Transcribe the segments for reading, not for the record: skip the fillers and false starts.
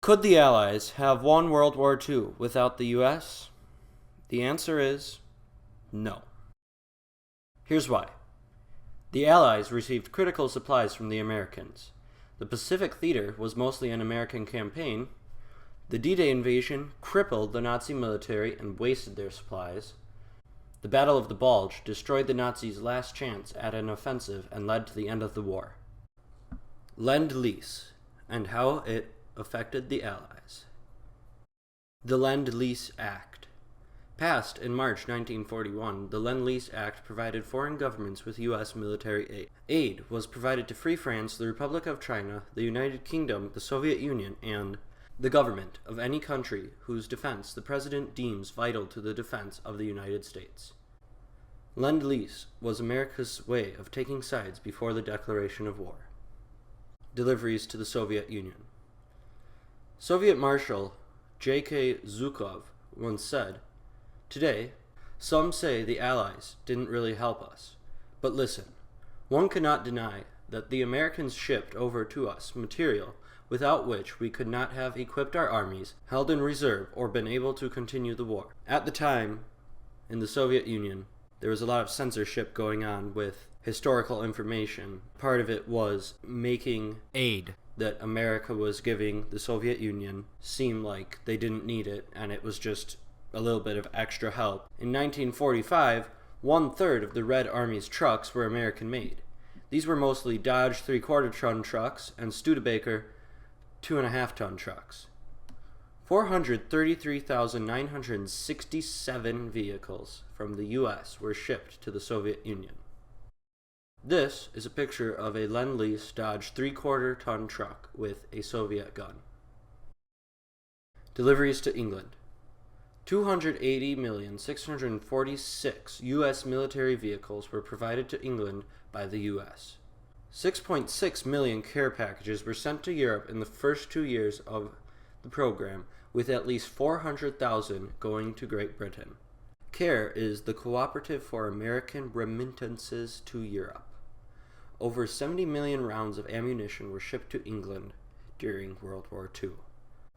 Could the Allies have won World War II without the US? The answer is no. Here's why. The Allies received critical supplies from the Americans. The Pacific Theater was mostly an American campaign. The D-Day invasion crippled the Nazi military and wasted their supplies. The Battle of the Bulge destroyed the Nazis' last chance at an offensive and led to the end of the war. Lend-Lease, and how it affected the Allies. The Lend-Lease Act. Passed in March 1941, the Lend-Lease Act provided foreign governments with U.S. military aid. Aid was provided to Free France, the Republic of China, the United Kingdom, the Soviet Union, and the government of any country whose defense the President deems vital to the defense of the United States. Lend-Lease was America's way of taking sides before the declaration of war. Deliveries to the Soviet Union. Soviet Marshal J.K. Zhukov once said, "Today, some say the Allies didn't really help us. But listen, one cannot deny that the Americans shipped over to us material without which we could not have equipped our armies, held in reserve, or been able to continue the war." At the time, in the Soviet Union, there was a lot of censorship going on with historical information. Part of it was making aid that America was giving the Soviet Union seem like they didn't need it, and it was just a little bit of extra help. In 1945, 1/3 of the Red Army's trucks were American-made. These were mostly Dodge 3/4-ton trucks and Studebaker 2.5-ton trucks. 433,967 vehicles from the U.S. were shipped to the Soviet Union. This is a picture of a Lend-Lease Dodge 3/4-ton truck with a Soviet gun. Deliveries to England. 280,646 U.S. military vehicles were provided to England by the U.S. 6.6 million care packages were sent to Europe in the first 2 years of the program, with at least 400,000 going to Great Britain. CARE is the Cooperative for American Remittances to Europe. Over 70 million rounds of ammunition were shipped to England during World War II.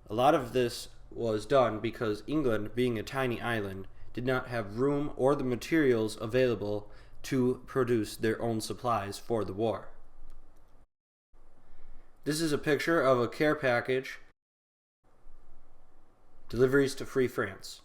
A lot of this was done because England, being a tiny island, did not have room or the materials available to produce their own supplies for the war. This is a picture of a care package. Deliveries to Free France.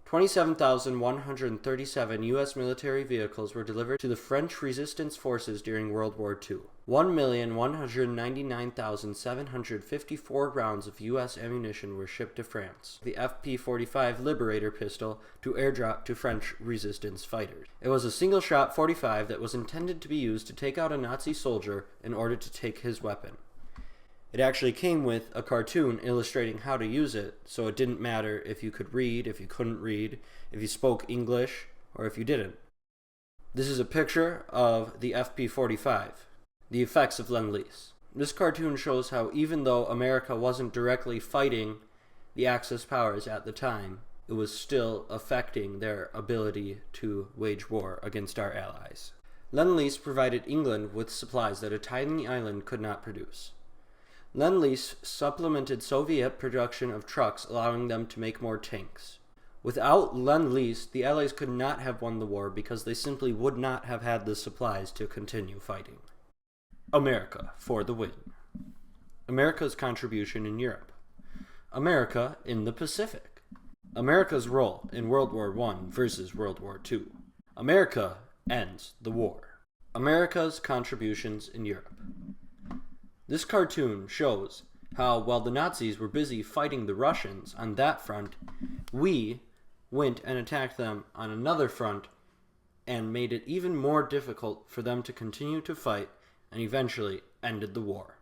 27,137 U.S. military vehicles were delivered to the French resistance forces during World War II. 1,199,754 rounds of U.S. ammunition were shipped to France. The FP-45 Liberator pistol to airdrop to French resistance fighters. It was a single-shot .45 that was intended to be used to take out a Nazi soldier in order to take his weapon. It actually came with a cartoon illustrating how to use it, so it didn't matter if you could read, if you couldn't read, if you spoke English, or if you didn't. This is a picture of the FP-45, the effects of Lend-Lease. This cartoon shows how even though America wasn't directly fighting the Axis powers at the time, it was still affecting their ability to wage war against our allies. Lend-Lease provided England with supplies that a tiny island could not produce. Lend-Lease supplemented Soviet production of trucks, allowing them to make more tanks. Without Lend-Lease, the Allies could not have won the war because they simply would not have had the supplies to continue fighting. America for the win. America's contribution in Europe. America in the Pacific. America's role in World War I versus World War II. America ends the war. America's contributions in Europe. This cartoon shows how, while the Nazis were busy fighting the Russians on that front, we went and attacked them on another front and made it even more difficult for them to continue to fight and eventually ended the war.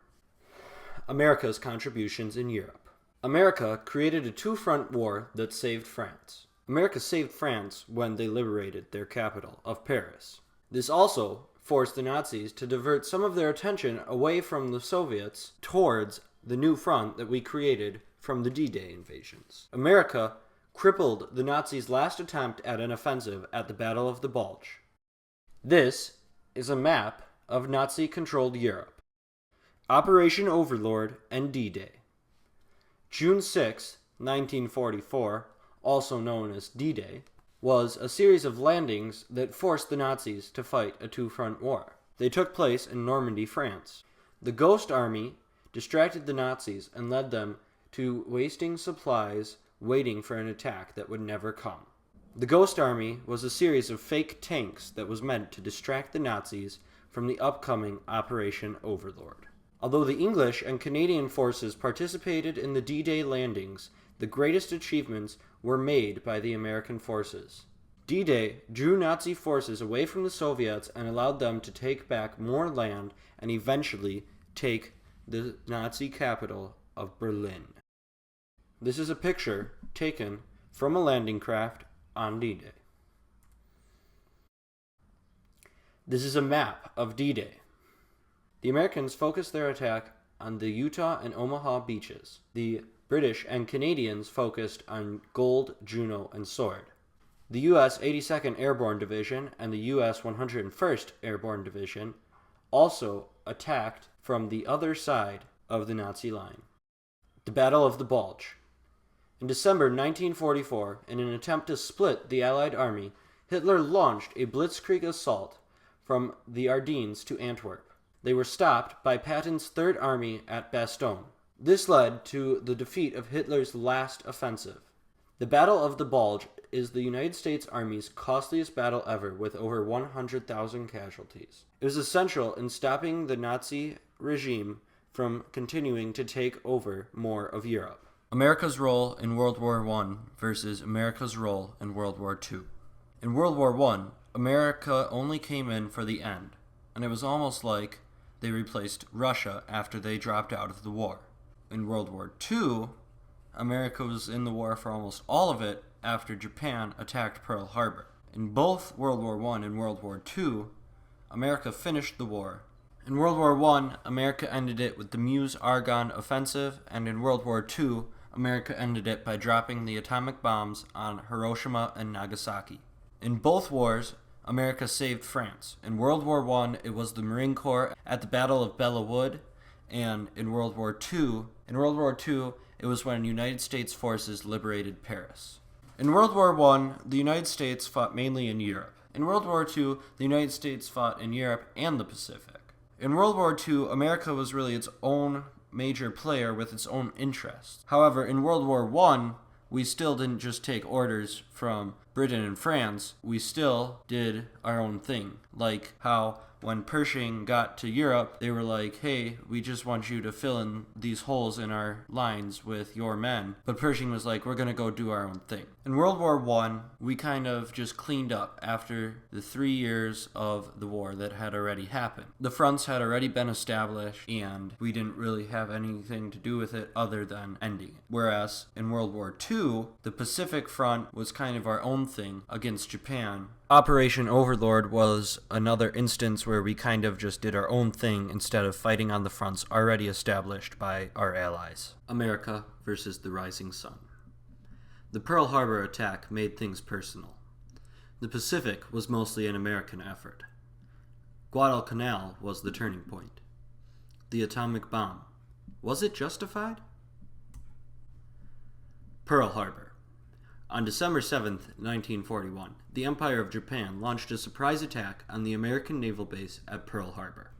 America's contributions in Europe. America created a two-front war that saved France. America saved France when they liberated their capital of Paris. This also forced the Nazis to divert some of their attention away from the Soviets towards the new front that we created from the D-Day invasions. America crippled the Nazis' last attempt at an offensive at the Battle of the Bulge. This is a map of Nazi-controlled Europe. Operation Overlord and D-Day. June 6, 1944, also known as D-Day, was a series of landings that forced the Nazis to fight a two-front war. They took place in Normandy, France. The Ghost Army distracted the Nazis and led them to wasting supplies waiting for an attack that would never come. The Ghost Army was a series of fake tanks that was meant to distract the Nazis from the upcoming Operation Overlord. Although the English and Canadian forces participated in the D-Day landings, the greatest achievements were made by the American forces. D-Day drew Nazi forces away from the Soviets and allowed them to take back more land and eventually take the Nazi capital of Berlin. This is a picture taken from a landing craft on D-Day. This is a map of D-Day. The Americans focused their attack on the Utah and Omaha beaches. The British and Canadians focused on Gold, Juno, and Sword. The U.S. 82nd Airborne Division and the U.S. 101st Airborne Division also attacked from the other side of the Nazi line. The Battle of the Bulge. In December 1944, in an attempt to split the Allied army, Hitler launched a blitzkrieg assault from the Ardennes to Antwerp. They were stopped by Patton's Third Army at Bastogne. This led to the defeat of Hitler's last offensive. The Battle of the Bulge is the United States Army's costliest battle ever, with over 100,000 casualties. It was essential in stopping the Nazi regime from continuing to take over more of Europe. America's role in World War I versus America's role in World War II. In World War I, America only came in for the end, and it was almost like they replaced Russia after they dropped out of the war. In World War II, America was in the war for almost all of it after Japan attacked Pearl Harbor. In both World War I and World War II, America finished the war. In World War I, America ended it with the Meuse-Argonne offensive, and in World War II, America ended it by dropping the atomic bombs on Hiroshima and Nagasaki. In both wars, America saved France. In World War I, it was the Marine Corps at the Battle of Belleau Wood, and in World War II, it was when United States forces liberated Paris. In World War I, the United States fought mainly in Europe. In World War II, the United States fought in Europe and the Pacific. In World War II, America was really its own major player with its own interests. However, in World War I, we still didn't just take orders from Britain and France. We still did our own thing. Like how when Pershing got to Europe, they were like, hey, we just want you to fill in these holes in our lines with your men. But Pershing was like, we're going to go do our own thing. In World War I, we kind of just cleaned up after the 3 years of the war that had already happened. The fronts had already been established, and we didn't really have anything to do with it other than ending it. Whereas in World War II, the Pacific Front was kind of our own thing against Japan. Operation Overlord was another instance where we kind of just did our own thing instead of fighting on the fronts already established by our allies. America versus the Rising Sun. The Pearl Harbor attack made things personal. The Pacific was mostly an American effort. Guadalcanal was the turning point. The atomic bomb. Was it justified? Pearl Harbor. On December 7, 1941, the Empire of Japan launched a surprise attack on the American naval base at Pearl Harbor.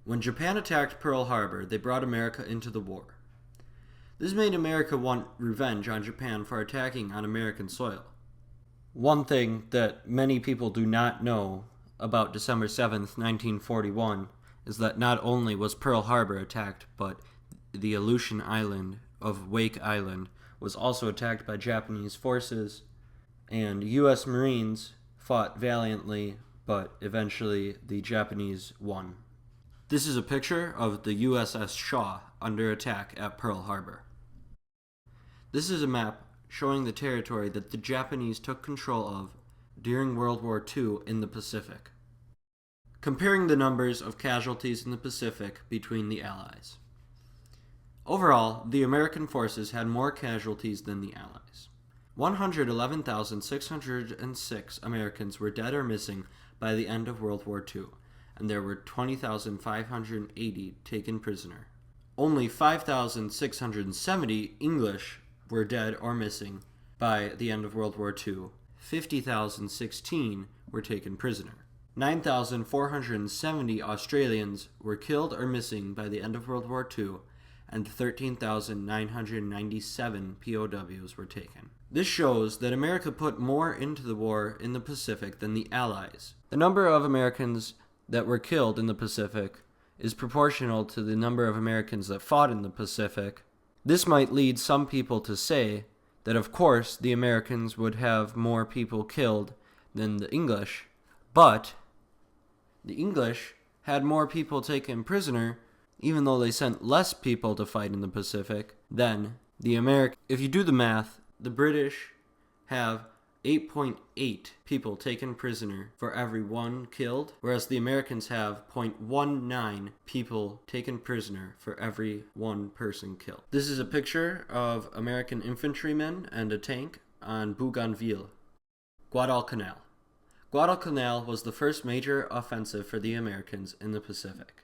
When Japan attacked Pearl Harbor, they brought America into the war. This made America want revenge on Japan for attacking on American soil. One thing that many people do not know about December 7, 1941, is that not only was Pearl Harbor attacked, but the Aleutian Island of Wake Island was also attacked by Japanese forces, and U.S. Marines fought valiantly, but eventually the Japanese won. This is a picture of the USS Shaw under attack at Pearl Harbor. This is a map showing the territory that the Japanese took control of during World War II in the Pacific, comparing the numbers of casualties in the Pacific between the Allies. Overall, the American forces had more casualties than the Allies. 111,606 Americans were dead or missing by the end of World War II, and there were 20,580 taken prisoner. only 5,670 English were dead or missing by the end of World War II. 50,016 were taken prisoner. 9,470 Australians were killed or missing by the end of World War II, and 13,997 POWs were taken. This shows that America put more into the war in the Pacific than the Allies. The number of Americans that were killed in the Pacific is proportional to the number of Americans that fought in the Pacific. This might lead some people to say that of course the Americans would have more people killed than the English, but the English had more people taken prisoner, even though they sent less people to fight in the Pacific than the Americans. If you do the math, the British have 8.8 people taken prisoner for every one killed, whereas the Americans have 0.19 people taken prisoner for every one person killed. This is a picture of American infantrymen and a tank on Bougainville, Guadalcanal. Guadalcanal was the first major offensive for the Americans in the Pacific.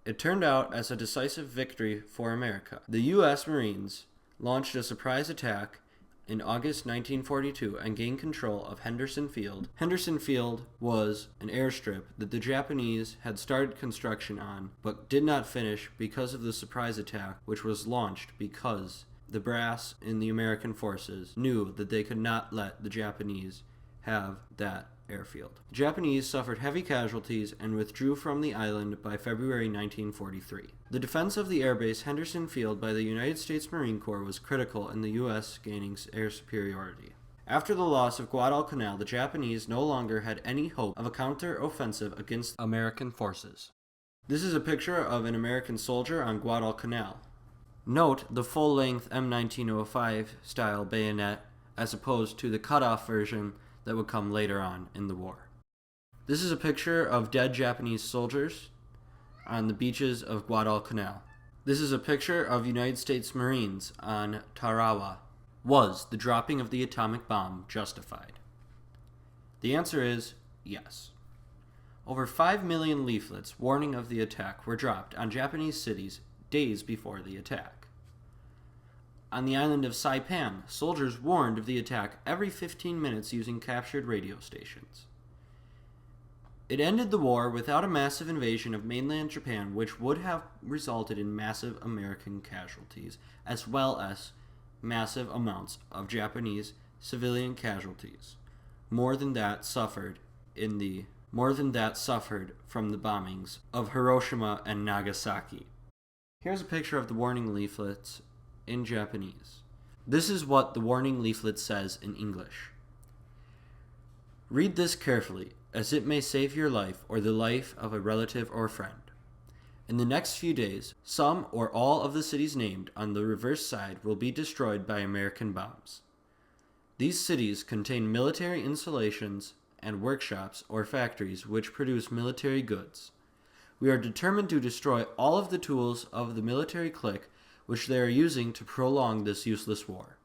It turned out as a decisive victory for America. The U.S. Marines launched a surprise attack in August 1942 and gained control of Henderson Field. Henderson Field was an airstrip that the Japanese had started construction on but did not finish because of the surprise attack, which was launched because the brass in the American forces knew that they could not let the Japanese have that airfield. The Japanese suffered heavy casualties and withdrew from the island by February 1943. The defense of the airbase Henderson Field by the United States Marine Corps was critical in the U.S. gaining air superiority. After the loss of Guadalcanal, the Japanese no longer had any hope of a counter-offensive against American forces. This is a picture of an American soldier on Guadalcanal. Note the full-length M1905 style bayonet as opposed to the cut-off version that would come later on in the war. This is a picture of dead Japanese soldiers on the beaches of Guadalcanal. This is a picture of United States Marines on Tarawa. Was the dropping of the atomic bomb justified? The answer is yes. Over 5 million leaflets warning of the attack were dropped on Japanese cities days before the attack. On the island of Saipan, soldiers warned of the attack every 15 minutes using captured radio stations. It ended the war without a massive invasion of mainland Japan, which would have resulted in massive American casualties, as well as massive amounts of Japanese civilian casualties. More than that suffered from the bombings of Hiroshima and Nagasaki. Here's a picture of the warning leaflets in Japanese. This is what the warning leaflet says in English. Read this carefully, as it may save your life or the life of a relative or friend. In the next few days, some or all of the cities named on the reverse side will be destroyed by American bombs. These cities contain military installations and workshops or factories which produce military goods. We are determined to destroy all of the tools of the military clique which they are using to prolong this useless war.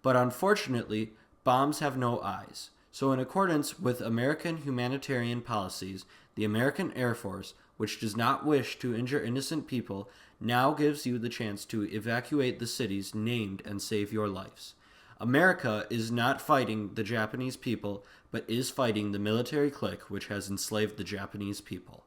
But unfortunately, bombs have no eyes. So in accordance with American humanitarian policies, the American Air Force, which does not wish to injure innocent people, now gives you the chance to evacuate the cities named and save your lives. America is not fighting the Japanese people, but is fighting the military clique which has enslaved the Japanese people.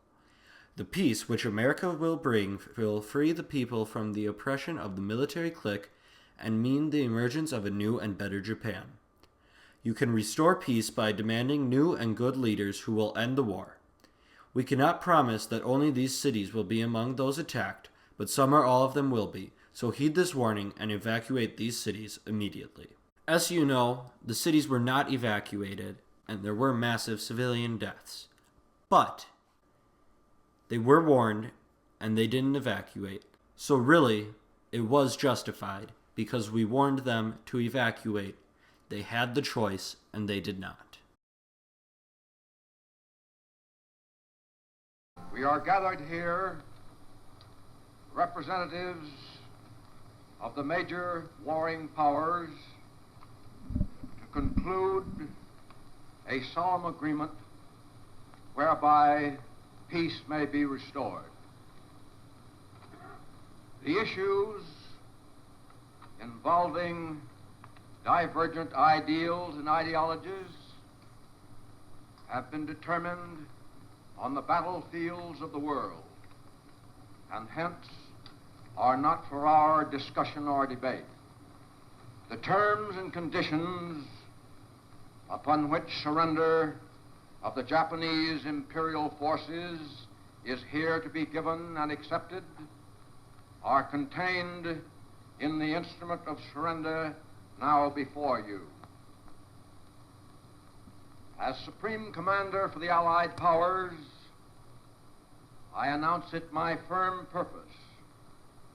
The peace which America will bring will free the people from the oppression of the military clique and mean the emergence of a new and better Japan. You can restore peace by demanding new and good leaders who will end the war. We cannot promise that only these cities will be among those attacked, but some or all of them will be, so heed this warning and evacuate these cities immediately. As you know, the cities were not evacuated, and there were massive civilian deaths. But they were warned, and they didn't evacuate. So really, it was justified, because we warned them to evacuate. They had the choice, and they did not. We are gathered here, representatives of the major warring powers, to conclude a solemn agreement whereby peace may be restored. The issues involving divergent ideals and ideologies have been determined on the battlefields of the world, and hence are not for our discussion or debate. The terms and conditions upon which surrender of the Japanese imperial forces is here to be given and accepted are contained in the instrument of surrender now before you. As Supreme Commander for the Allied Powers, I announce it my firm purpose,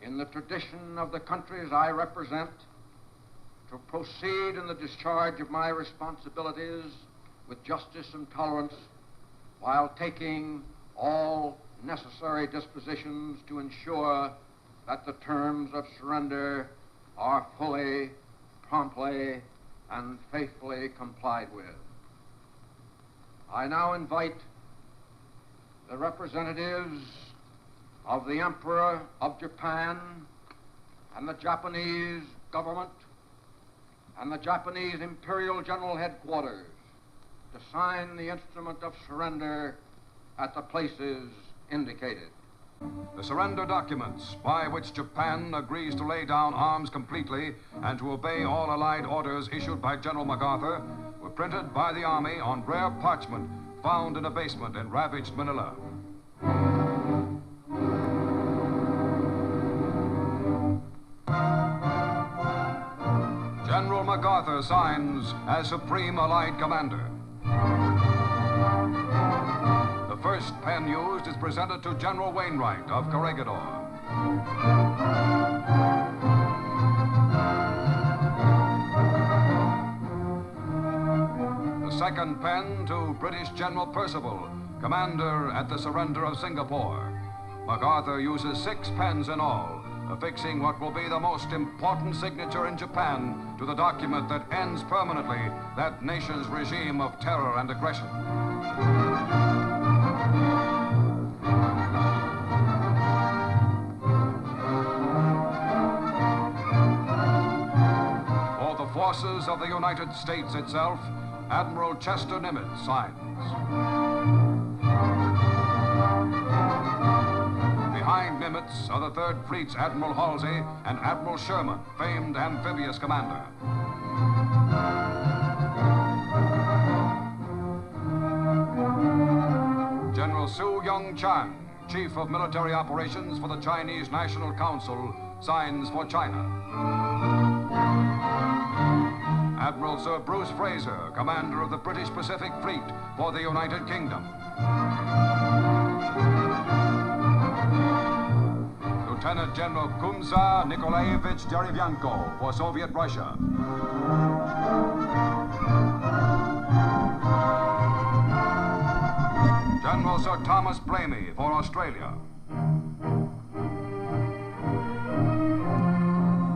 in the tradition of the countries I represent, to proceed in the discharge of my responsibilities with justice and tolerance, while taking all necessary dispositions to ensure that the terms of surrender are fully, promptly, and faithfully complied with. I now invite the representatives of the Emperor of Japan and the Japanese government and the Japanese Imperial General Headquarters to sign the instrument of surrender at the places indicated. The surrender documents by which Japan agrees to lay down arms completely and to obey all Allied orders issued by General MacArthur were printed by the Army on rare parchment found in a basement in ravaged Manila. General MacArthur signs as Supreme Allied Commander. The first pen used is presented to General Wainwright of Corregidor. The second pen to British General Percival, Commander at the surrender of Singapore. MacArthur uses 6 pens in all, affixing what will be the most important signature in Japan to the document that ends permanently that nation's regime of terror and aggression. For the forces of the United States itself, Admiral Chester Nimitz signs. Behind Nimitz are the Third Fleet's Admiral Halsey and Admiral Sherman, famed amphibious commander. General Su Young Chan, Chief of Military Operations for the Chinese National Council, signs for China. Admiral Sir Bruce Fraser, Commander of the British Pacific Fleet for the United Kingdom. Lieutenant General Kumza Nikolaevich Derevyanko for Soviet Russia. General Sir Thomas Blamey for Australia.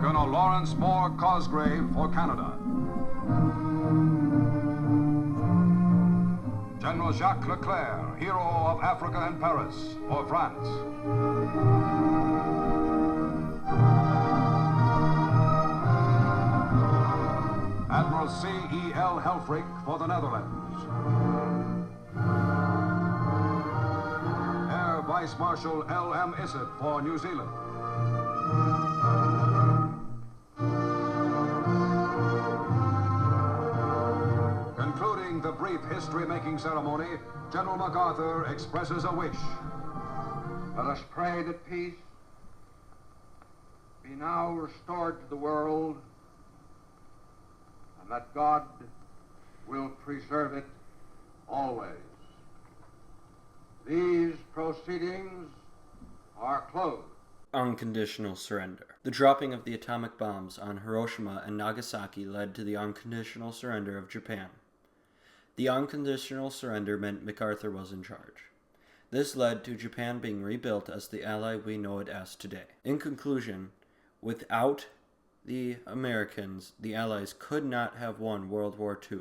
Colonel Lawrence Moore Cosgrave for Canada. General Jacques Leclerc, hero of Africa and Paris, for France. Admiral C.E.L. Helfrich for the Netherlands. Air Vice Marshal L.M. Issett for New Zealand. Concluding the brief history-making ceremony, General MacArthur expresses a wish. Let us pray that peace be now restored to the world, and that God will preserve it always. These proceedings are closed. Unconditional surrender. The dropping of the atomic bombs on Hiroshima and Nagasaki led to the unconditional surrender of Japan. The unconditional surrender meant MacArthur was in charge. This led to Japan being rebuilt as the ally we know it as today. In conclusion, without the Americans, the Allies could not have won World War II.